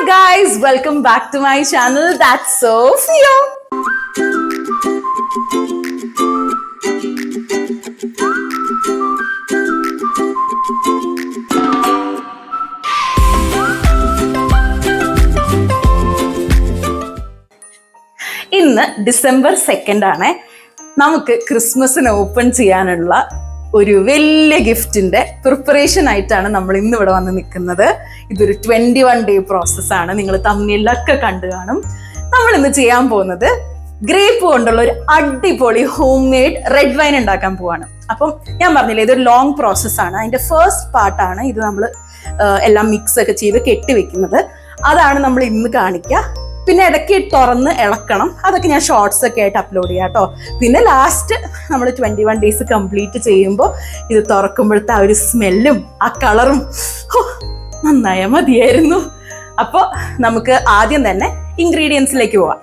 guys, welcome back to my channel. That's Sophia. ഇന്ന് December 2 ആണ്. നമുക്ക് ക്രിസ്മസിന് ഓപ്പൺ ചെയ്യാനുള്ള ഒരു വലിയ ഗിഫ്റ്റിന്റെ പ്രിപ്പറേഷൻ ആയിട്ടാണ് നമ്മൾ ഇന്ന് ഇവിടെ വന്ന് നിൽക്കുന്നത്. ഇതൊരു 21 ഡേ പ്രോസസ്സാണ്. നിങ്ങൾ തമ്മിലൊക്കെ കണ്ടു കാണും. നമ്മൾ ഇന്ന് ചെയ്യാൻ പോകുന്നത് ഗ്രേപ്പ് കൊണ്ടുള്ള ഒരു അടിപൊളി ഹോം മെയ്ഡ് റെഡ് വൈൻ ഉണ്ടാക്കാൻ പോവാണ്. അപ്പം ഞാൻ പറഞ്ഞില്ലേ, ഇതൊരു ലോങ് പ്രോസസ്സാണ്. അതിന്റെ ഫസ്റ്റ് പാർട്ടാണ് ഇത്. നമ്മൾ എല്ലാം മിക്സ് ഒക്കെ ചെയ്ത് കെട്ടിവെക്കുന്നത്. അതാണ് നമ്മൾ ഇന്ന് കാണിക്കുക. പിന്നെ ഇടയ്ക്ക് തുറന്ന് ഇളക്കണം. അതൊക്കെ ഞാൻ ഷോർട്സ് ഒക്കെ ആയിട്ട് അപ്ലോഡ് ചെയ്യാം കേട്ടോ. പിന്നെ ലാസ്റ്റ് നമ്മൾ 21 ഡേയ്സ് കംപ്ലീറ്റ് ചെയ്യുമ്പോൾ ഇത് തുറക്കുമ്പോഴത്തെ ആ ഒരു സ്മെല്ലും ആ കളറും നന്നായ മതിയായിരുന്നു. അപ്പോൾ നമുക്ക് ആദ്യം തന്നെ ഇൻഗ്രീഡിയൻസിലേക്ക് പോവാം.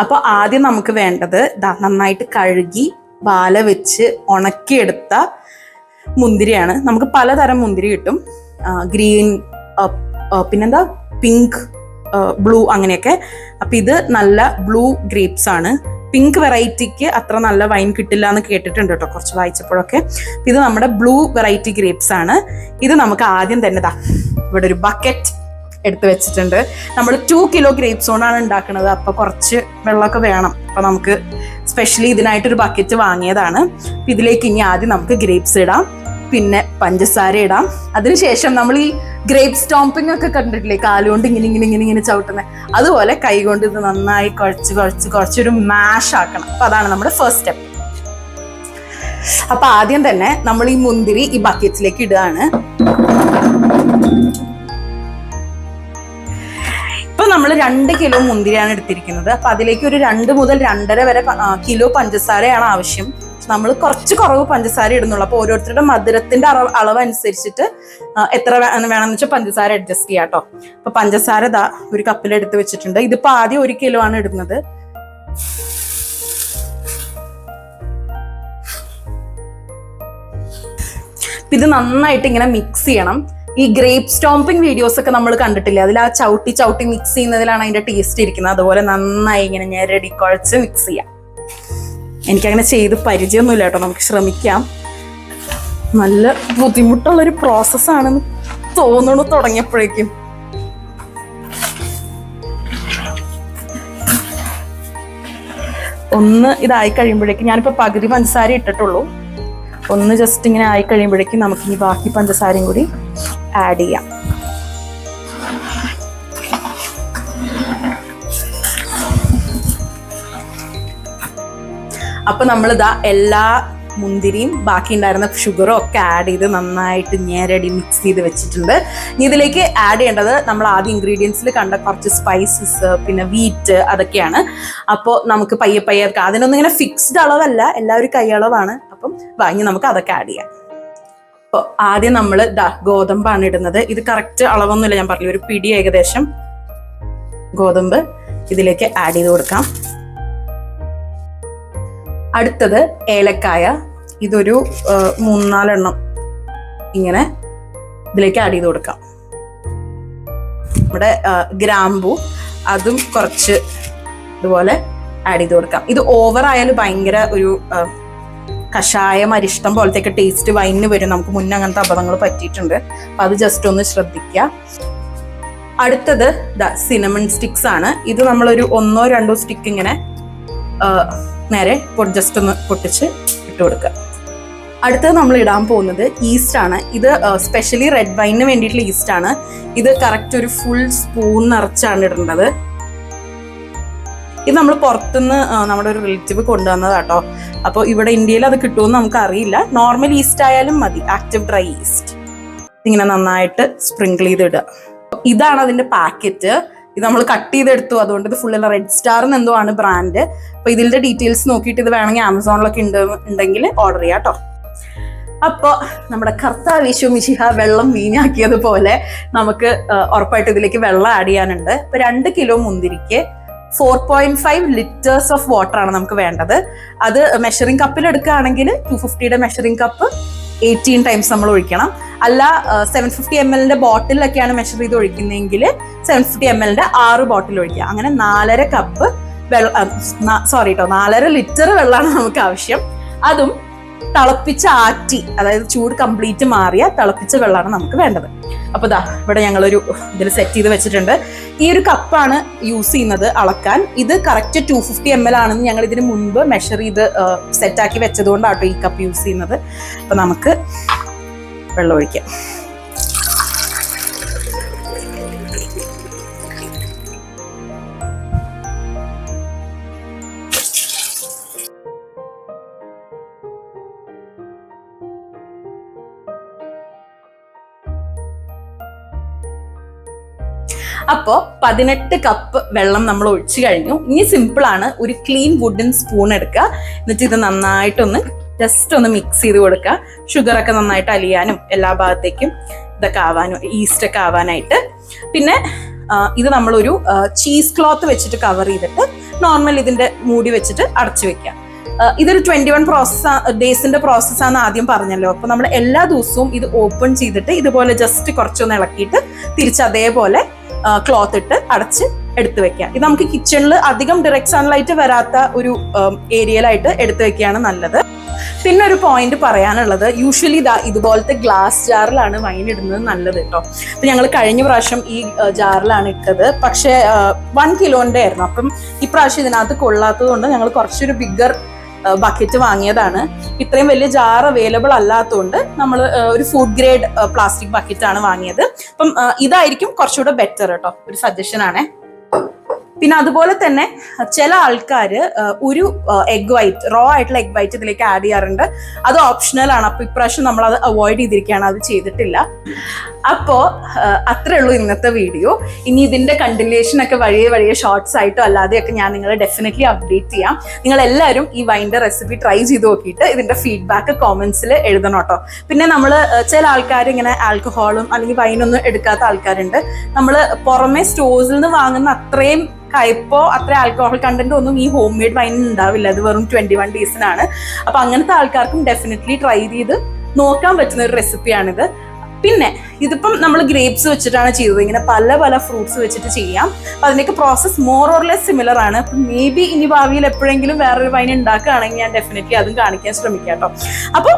അപ്പോൾ ആദ്യം നമുക്ക് വേണ്ടത് നന്നായിട്ട് കഴുകി വാല വെച്ച് ഉണക്കിയെടുത്ത മുന്തിരിയാണ്. നമുക്ക് പലതരം മുന്തിരി കിട്ടും. ഗ്രീൻ, പിന്നെന്താ പിങ്ക്, ബ്ലൂ, അങ്ങനെയൊക്കെ. അപ്പം ഇത് നല്ല ബ്ലൂ ഗ്രേപ്സ് ആണ്. പിങ്ക് വെറൈറ്റിക്ക് അത്ര നല്ല വൈൻ കിട്ടില്ല എന്ന് കേട്ടിട്ടുണ്ട് കേട്ടോ, കുറച്ച് വായിച്ചപ്പോഴൊക്കെ. ഇത് നമ്മുടെ ബ്ലൂ വെറൈറ്റി ഗ്രേപ്സ് ആണ്. ഇത് നമുക്ക് ആദ്യം തന്നെ ഇവിടെ ഒരു ബക്കറ്റ് എടുത്ത് വെച്ചിട്ടുണ്ട്. നമ്മൾ 2 കിലോ ഗ്രേപ്സ് കൊണ്ടാണ് ഉണ്ടാക്കുന്നത്. അപ്പൊ കുറച്ച് വെള്ളമൊക്കെ വേണം. അപ്പൊ നമുക്ക് സ്പെഷ്യലി ഇതിനായിട്ടൊരു ബക്കറ്റ് വാങ്ങിയതാണ്. ഇതിലേക്ക് ഇനി ആദ്യം നമുക്ക് ഗ്രേപ്സ് ഇടാം, പിന്നെ പഞ്ചസാര ഇടാം. അതിനുശേഷം നമ്മൾ ഈ ഗ്രേപ്പ് സ്റ്റോമ്പിംഗ് ഒക്കെ കണ്ടിട്ടില്ലേ, കാലുകൊണ്ട് ഇങ്ങനെ ചവിട്ടുന്നത്, അതുപോലെ കൈ കൊണ്ട് ഇത് നന്നായി കുറച്ചൊരു മാഷ് ആക്കണം. അപ്പൊ അതാണ് നമ്മുടെ ഫസ്റ്റ് സ്റ്റെപ്പ്. അപ്പൊ ആദ്യം തന്നെ നമ്മൾ ഈ മുന്തിരി ഈ ബക്കറ്റിലേക്ക് ഇടുകയാണ്. ഇപ്പൊ നമ്മൾ 2 കിലോ മുന്തിരിയാണ് എടുത്തിരിക്കുന്നത്. അപ്പൊ അതിലേക്ക് ഒരു 2 മുതൽ 2.5 വരെ കിലോ പഞ്ചസാരയാണ് ആവശ്യം. നമ്മൾ കുറച്ച് കുറവ് പഞ്ചസാര ഇടുന്നുള്ളൂ. അപ്പൊ ഓരോരുത്തരുടെ മധുരത്തിന്റെ അളവ് അനുസരിച്ചിട്ട് എത്ര വേണമെന്ന് വെച്ചാൽ പഞ്ചസാര അഡ്ജസ്റ്റ് ചെയ്യാം കേട്ടോ. അപ്പൊ പഞ്ചസാര ഒരു കപ്പിൽ എടുത്ത് വെച്ചിട്ടുണ്ട്. ഇതിപ്പോ ആദ്യം 1 കിലോ ആണ് ഇടുന്നത്. ഇത് നന്നായിട്ട് ഇങ്ങനെ മിക്സ് ചെയ്യണം. ഈ ഗ്രേപ്പ് സ്റ്റോമ്പിംഗ് വീഡിയോസ് ഒക്കെ നമ്മൾ കണ്ടിട്ടില്ലേ, അതിൽ ആ ചവിട്ടി മിക്സ് ചെയ്യുന്നതിലാണ് അതിന്റെ ടേസ്റ്റ് ഇരിക്കുന്നത്. അതുപോലെ നന്നായി ഇങ്ങനെ ഞെരടി കുഴച്ച് മിക്സ് ചെയ്യാം. എനിക്കങ്ങനെ ചെയ്ത് പരിചയമൊന്നുമില്ല കേട്ടോ, നമുക്ക് ശ്രമിക്കാം. നല്ല ബുദ്ധിമുട്ടുള്ളൊരു പ്രോസസ്സാണെന്ന് തോന്നുന്നു തുടങ്ങിയപ്പോഴേക്കും. ഒന്ന് ഇതായി കഴിയുമ്പോഴേക്കും, ഞാനിപ്പോൾ പകുതി പഞ്ചസാര ഇട്ടിട്ടുള്ളൂ. ഒന്ന് ജസ്റ്റ് ഇങ്ങനെ ആയി കഴിയുമ്പോഴേക്കും നമുക്ക് ഈ ബാക്കി പഞ്ചസാരയും കൂടി ആഡ് ചെയ്യാം. അപ്പൊ നമ്മളിതാ എല്ലാ മുന്തിരിയും ബാക്കി ഉണ്ടായിരുന്ന ഷുഗറും ഒക്കെ ആഡ് ചെയ്ത് നന്നായിട്ട് ഞെരടി മിക്സ് ചെയ്ത് വെച്ചിട്ടുണ്ട്. ഇനി ഇതിലേക്ക് ആഡ് ചെയ്യേണ്ടത് നമ്മൾ ആദ്യം ഇൻഗ്രീഡിയൻസിൽ കണ്ട കുറച്ച് സ്പൈസസ്, പിന്നെ വീറ്റ്, അതൊക്കെയാണ്. അപ്പോൾ നമുക്ക് പയ്യെ അതിനൊന്നും ഇങ്ങനെ ഫിക്സ്ഡ് അളവല്ല, എല്ലാവരും കൈയളവാണ്. അപ്പം വാങ്ങി നമുക്ക് അതൊക്കെ ആഡ് ചെയ്യാം. അപ്പോൾ ആദ്യം നമ്മൾ ഗോതമ്പാണ് ഇടുന്നത്. ഇത് കറക്റ്റ് അളവൊന്നുമില്ല, ഞാൻ പറഞ്ഞു, ഒരു പിടി ഏകദേശം ഗോതമ്പ് ഇതിലേക്ക് ആഡ് ചെയ്ത് കൊടുക്കാം. അടുത്തത് ഏലക്കായ. ഇതൊരു 3-4 എണ്ണം ഇങ്ങനെ ഇതിലേക്ക് ആഡ് ചെയ്ത് കൊടുക്കാം. നമ്മുടെ ഗ്രാമ്പൂ, അതും കുറച്ച് ഇതുപോലെ ആഡ് ചെയ്ത് കൊടുക്കാം. ഇത് ഓവർ ആയാലും ഭയങ്കര ഒരു കഷായം, അരിഷ്ടം പോലത്തെയൊക്കെ ടേസ്റ്റ് വൈനിന് വരും. നമുക്ക് മുന്നേ അങ്ങനത്തെ അബദ്ധങ്ങൾ പറ്റിയിട്ടുണ്ട്. അപ്പൊ അത് ജസ്റ്റ് ഒന്ന് ശ്രദ്ധിക്കുക. അടുത്തത് സിനമൺ സ്റ്റിക്സ് ആണ്. ഇത് നമ്മളൊരു 1-2 സ്റ്റിക്ക് ഇങ്ങനെ നേരെ ജസ്റ്റ് ഒന്ന് പൊട്ടിച്ച് ഇട്ട് കൊടുക്കുക. അടുത്തത് നമ്മൾ ഇടാൻ പോകുന്നത് ഈസ്റ്റ് ആണ്. ഇത് സ്പെഷ്യലി റെഡ് വൈനിന് വേണ്ടിയിട്ടുള്ള ഈസ്റ്റ് ആണ്. ഇത് കറക്റ്റ് ഒരു ഫുൾ സ്പൂൺ നിറച്ചാണ് ഇടേണ്ടത്. ഇത് നമ്മൾ പുറത്തുനിന്ന് നമ്മുടെ ഒരു റിലേറ്റീവ് കൊണ്ടുവന്നതാട്ടോ. അപ്പോൾ ഇവിടെ ഇന്ത്യയിൽ അത് കിട്ടുമെന്ന് നമുക്ക് അറിയില്ല. നോർമൽ ഈസ്റ്റ് ആയാലും മതി, ആക്റ്റീവ് ഡ്രൈ ഈസ്റ്റ്. ഇങ്ങനെ നന്നായിട്ട് സ്പ്രിങ്കിൾ ചെയ്തിടുക. ഇതാണ് അതിന്റെ പാക്കറ്റ്. ഇത് നമ്മൾ കട്ട് ചെയ്തെടുത്തു, അതുകൊണ്ട് ഇത് ഫുൾ റെഡ് സ്റ്റാർ എന്തോ ആണ് ബ്രാൻഡ്. അപ്പൊ ഇതിന്റെ ഡീറ്റെയിൽസ് നോക്കിയിട്ട് ഇത് വേണമെങ്കിൽ ആമസോണിലൊക്കെ ഉണ്ടെങ്കിൽ ഓർഡർ ചെയ്യാം കേട്ടോ. അപ്പോൾ നമ്മുടെ കർത്താവ് യേശു മിശിഹ വെള്ളം വീഞ്ഞാക്കിയതുപോലെ നമുക്ക് ഉറപ്പായിട്ട് ഇതിലേക്ക് വെള്ളം ആഡ് ചെയ്യാനുണ്ട്. ഇപ്പൊ 2 കിലോ മുന്തിരിക്ക് 4.5 ലിറ്റേഴ്സ് ഓഫ് വാട്ടർ ആണ് നമുക്ക് വേണ്ടത്. അത് മെഷറിംഗ് കപ്പിൽ എടുക്കുകയാണെങ്കിൽ 250യുടെ മെഷറിംഗ് കപ്പ് 18 ടൈംസ് നമ്മൾ ഒഴിക്കണം. അല്ല 750 ml ബോട്ടിലൊക്കെയാണ് മെഷർ ചെയ്ത് ഒഴിക്കുന്നതെങ്കിൽ 750 ml 6 ബോട്ടിൽ ഒഴിക്കുക. അങ്ങനെ 4.5 കപ്പ് വെള്ളം 4.5 ലിറ്റർ വെള്ളമാണ് നമുക്ക് ആവശ്യം. അതും തിളപ്പിച്ച ആറ്റി, അതായത് ചൂട് കംപ്ലീറ്റ് മാറിയ തിളപ്പിച്ച വെള്ളമാണ് നമുക്ക് വേണ്ടത്. അപ്പൊ ദാ ഇവിടെ ഞങ്ങളൊരു ഇതിൽ സെറ്റ് ചെയ്ത് വെച്ചിട്ടുണ്ട്. ഈ ഒരു കപ്പാണ് യൂസ് ചെയ്യുന്നത് അളക്കാൻ. ഇത് കറക്റ്റ് 250 ml ആണെന്ന് ഞങ്ങൾ ഇതിന് മുൻപ് മെഷർ ചെയ്ത് സെറ്റാക്കി വെച്ചതുകൊണ്ടാട്ടോ ഈ കപ്പ് യൂസ് ചെയ്യുന്നത്. അപ്പൊ നമുക്ക് വെള്ളം ഒഴിക്കാം. അപ്പോൾ 18 കപ്പ് വെള്ളം നമ്മൾ ഒഴിച്ചു കഴിഞ്ഞു. ഇനി സിമ്പിൾ ആണ്. ഒരു ക്ലീൻ വുഡൻ സ്പൂൺ എടുക്കുക. എന്നിട്ട് ഇത് നന്നായിട്ടൊന്ന് ജസ്റ്റ് ഒന്ന് മിക്സ് ചെയ്ത് കൊടുക്കുക. ഷുഗറൊക്കെ നന്നായിട്ട് അലിയാനും എല്ലാ ഭാഗത്തേക്കും ഇതൊക്കെ ആവാനും ഈസ്റ്റൊക്കെ ആവാനായിട്ട്. പിന്നെ ഇത് നമ്മളൊരു ചീസ് ക്ലോത്ത് വെച്ചിട്ട് കവർ ചെയ്തിട്ട് നോർമൽ ഇതിന്റെ മൂടി വെച്ചിട്ട് അടച്ചു വെക്കുക. ഇതൊരു 21 ഡേയ്സിന്റെ പ്രോസസ്സാന്ന് ആദ്യം പറഞ്ഞല്ലോ. അപ്പൊ നമ്മൾ എല്ലാ ദിവസവും ഇത് ഓപ്പൺ ചെയ്തിട്ട് ഇതുപോലെ ജസ്റ്റ് കുറച്ചൊന്ന് ഇളക്കിയിട്ട് തിരിച്ച് അതേപോലെ ക്ലോത്ത് ഇട്ട് അടച്ച് എടുത്തു വെക്കുക. ഇത് നമുക്ക് കിച്ചണിൽ അധികം ഡയറക്റ്റ് സൺലൈറ്റ് വരാത്ത ഒരു ഏരിയയിലായിട്ട് എടുത്തു വെക്കുകയാണ് നല്ലത്. പിന്നെ ഒരു പോയിന്റ് പറയാനുള്ളത്, യൂഷ്വലി ഇതുപോലത്തെ ഗ്ലാസ് ജാറിലാണ് വൈൻ ഇടുന്നത് നല്ലത് കേട്ടോ. അപ്പൊ ഞങ്ങൾ കഴിഞ്ഞ പ്രാവശ്യം ഈ ജാറിലാണ് ഇട്ടത്. പക്ഷെ 1 കിലോന്റെ ആയിരുന്നു. അപ്പം ഇപ്രാവശ്യം ഇതിനകത്ത് കൊള്ളാത്തത് കൊണ്ട് ഞങ്ങൾ കുറച്ചൊരു ബിഗ്ഗർ ബക്കറ്റ് വാങ്ങിയതാണ്. ഇത്രയും വലിയ ജാർ അവൈലബിൾ അല്ലാത്തതുകൊണ്ട് നമ്മൾ ഒരു ഫുഡ് ഗ്രേഡ് പ്ലാസ്റ്റിക് ബക്കറ്റ് ആണ് വാങ്ങിയത്. അപ്പം ഇതായിരിക്കും കുറച്ചുകൂടെ ബെറ്റർ കേട്ടോ, ഒരു സജഷൻ ആണേ. പിന്നെ അതുപോലെ തന്നെ ചില ആൾക്കാർ ഒരു എഗ് വൈറ്റ്, റോ ആയിട്ടുള്ള എഗ് വൈറ്റ് ഇതിലേക്ക് ആഡ് ചെയ്യാറുണ്ട്. അത് ഓപ്ഷണൽ ആണ്. അപ്പൊ ഇപ്രാവശ്യം നമ്മൾ അത് അവോയ്ഡ് ചെയ്തിരിക്കുകയാണ്, അത് ചെയ്തിട്ടില്ല. അപ്പോ അത്രേ ഉള്ളൂ ഇന്നത്തെ വീഡിയോ. ഇനി ഇതിന്റെ കണ്ടിന്യൂഷൻ ഒക്കെ വഴിയെ ഷോർട്സ് ആയിട്ടോ അല്ലാതെയൊക്കെ ഞാൻ നിങ്ങളെ ഡെഫിനറ്റ്ലി അപ്ഡേറ്റ് ചെയ്യാം. നിങ്ങൾ എല്ലാവരും ഈ വൈൻ്റെ റെസിപ്പി ട്രൈ ചെയ്ത് നോക്കിയിട്ട് ഇതിന്റെ ഫീഡ്ബാക്ക് കോമെന്റ്സിൽ എഴുതണം കേട്ടോ. പിന്നെ നമ്മൾ ചില ആൾക്കാർ ഇങ്ങനെ ആൽക്കഹോളും അല്ലെങ്കിൽ വൈനൊന്നും എടുക്കാത്ത ആൾക്കാരുണ്ട്. നമ്മൾ പുറമെ സ്റ്റോഴ്സിൽ നിന്ന് വാങ്ങുന്ന അത്രയും കയ്പോ അത്ര ആൽക്കഹോൾ കണ്ടന്റ് ഒന്നും ഈ ഹോം മെയ്ഡ് വൈനിന് ഉണ്ടാവില്ല. അത് വെറും 21 ഡേയ്സിനാണ്. അപ്പൊ അങ്ങനത്തെ ആൾക്കാർക്കും ഡെഫിനറ്റ്ലി ട്രൈ ചെയ്ത് നോക്കാൻ പറ്റുന്ന ഒരു റെസിപ്പിയാണിത്. പിന്നെ ഇതിപ്പം നമ്മൾ ഗ്രേപ്സ് വെച്ചിട്ടാണ് ചെയ്തത്. ഇങ്ങനെ പല ഫ്രൂട്ട്സ് വെച്ചിട്ട് ചെയ്യാം. അപ്പൊ അതിന്റെയൊക്കെ process more or less similar ആണ്. അപ്പൊ മേ ബി ഇനി ഭാവിയിൽ എപ്പോഴെങ്കിലും വേറൊരു വൈൻ ഉണ്ടാക്കുകയാണെങ്കിൽ ഞാൻ ഡെഫിനറ്റ്ലി അതും കാണിക്കാൻ ശ്രമിക്കാം കേട്ടോ. അപ്പൊ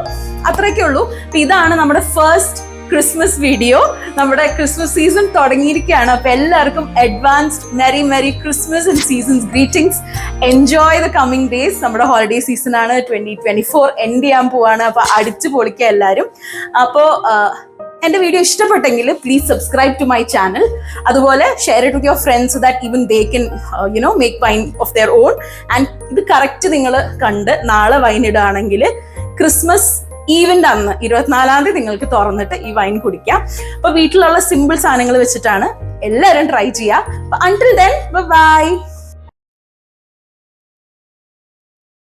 അത്രയൊക്കെ ഉള്ളൂ. അപ്പൊ ഇതാണ് നമ്മുടെ ഫസ്റ്റ് ക്രിസ്മസ് വീഡിയോ. നമ്മുടെ ക്രിസ്മസ് സീസൺ തുടങ്ങിയിരിക്കുകയാണ്. അപ്പൊ എല്ലാവർക്കും advanced merry Christmas and seasons greetings. Enjoy the coming days. നമ്മുടെ ഹോളിഡേ സീസൺ ആണ്. 2024 എൻഡ് ചെയ്യാൻ പോവാണ്. അപ്പൊ അടിച്ചു പൊളിക്കുക എല്ലാവരും. അപ്പോ എന്റെ വീഡിയോ ഇഷ്ടപ്പെട്ടെങ്കിൽ please subscribe to my channel. അതുപോലെ share it with your friends so that even they can make wine of their own. And ഇത് കറക്റ്റ് നിങ്ങൾ കണ്ട് നാളെ വൈൻ ഇടുകയാണെങ്കിൽ ക്രിസ്മസ് ഈവന്റ് അന്ന് 24-ാം തീയതി നിങ്ങൾക്ക് തുറന്നിട്ട് ഈ വൈൻ കുടിക്കാം. അപ്പൊ വീട്ടിലുള്ള സിമ്പിൾ സാധനങ്ങൾ വെച്ചിട്ടാണ് എല്ലാവരും ട്രൈ ചെയ്യുക. അപ്പൊ until then, bye bye.